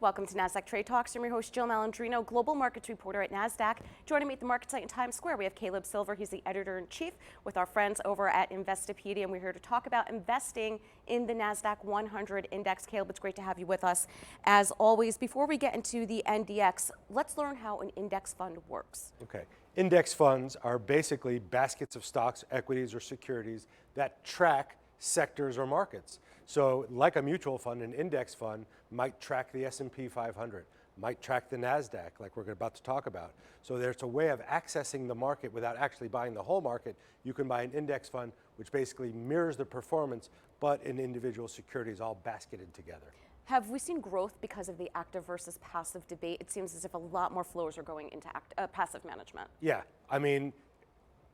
Welcome to Nasdaq Trade Talks. I'm your host, Jill Malandrino, global markets reporter at Nasdaq. Joining me at the market site in Times Square, we have Caleb Silver. He's the editor-in-chief with our friends over at Investopedia, and we're here to talk about investing in the Nasdaq-100 index. Caleb, it's great to have you with us. As always, before we get into the NDX, let's learn how an index fund works. Okay. Index funds are basically baskets of stocks, equities, or securities that track sectors or markets. So like a mutual fund, an index fund might track the S&P 500, might track the Nasdaq, like we're about to talk about. So there's a way of accessing the market without actually buying the whole market. You can buy an index fund, which basically mirrors the performance, but in individual securities all basketed together. Have we seen growth because of the active versus passive debate? It seems as if a lot more flows are going into passive management. Yeah, I mean,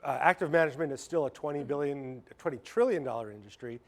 active management is still a $20 trillion industry.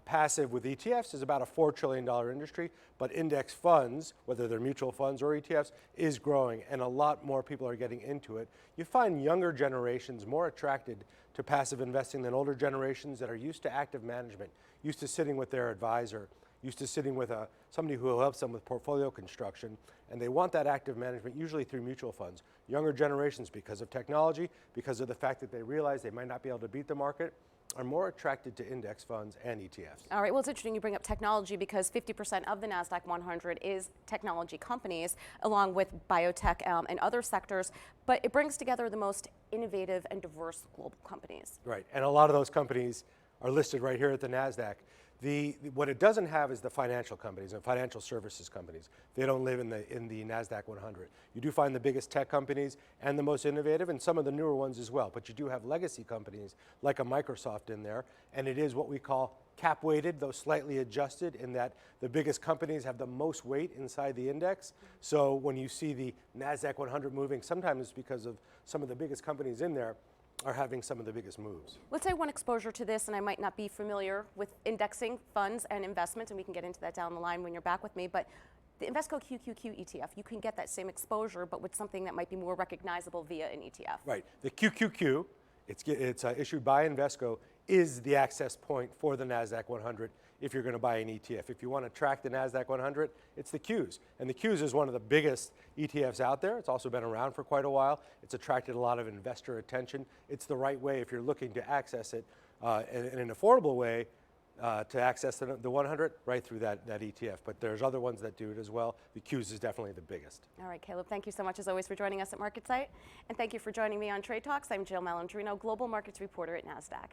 Passive with ETFs is about a $4 trillion industry, but index funds, whether they're mutual funds or ETFs, is growing, and a lot more people are getting into it. You find younger generations more attracted to passive investing than older generations that are used to active management, used to sitting with their advisor, used to sitting with somebody who helps them with portfolio construction, and they want that active management usually through mutual funds. Younger generations, because of technology, because of the fact that they realize they might not be able to beat the market, are more attracted to index funds and ETFs. All right, well, it's interesting you bring up technology because 50% of the Nasdaq-100 is technology companies, along with biotech and other sectors, but it brings together the most innovative and diverse global companies. Right, and a lot of those companies are listed right here at the Nasdaq. What it doesn't have is the financial companies and financial services companies. They don't live in the Nasdaq-100. You do find the biggest tech companies and the most innovative and some of the newer ones as well, but you do have legacy companies like a Microsoft in there, and it is what we call cap weighted, though slightly adjusted, in that the biggest companies have the most weight inside the index. So when you see the Nasdaq-100 moving, sometimes it's because of some of the biggest companies in there are having some of the biggest moves. Let's say one exposure to this, and I might not be familiar with indexing funds and investments, and we can get into that down the line when you're back with me, but the Invesco QQQ ETF, you can get that same exposure, but with something that might be more recognizable via an ETF. Right. The QQQ, it's issued by Invesco, is the access point for the Nasdaq-100 if you're going to buy an ETF. If you want to track the Nasdaq-100, it's the Qs. And the Qs is one of the biggest ETFs out there. It's also been around for quite a while. It's attracted a lot of investor attention. It's the right way if you're looking to access it in an affordable way to access the 100 right through that ETF. But there's other ones that do it as well. The Qs is definitely the biggest. All right, Caleb, thank you so much as always for joining us at MarketSite. And thank you for joining me on Trade Talks. I'm Jill Malandrino, global markets reporter at Nasdaq.